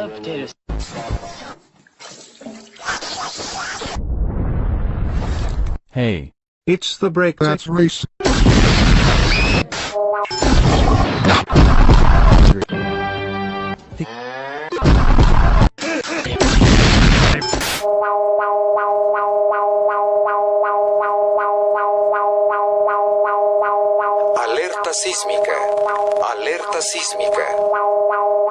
potatoes. Hey. It's the break that's race. Alerta sísmica. Alerta sísmica.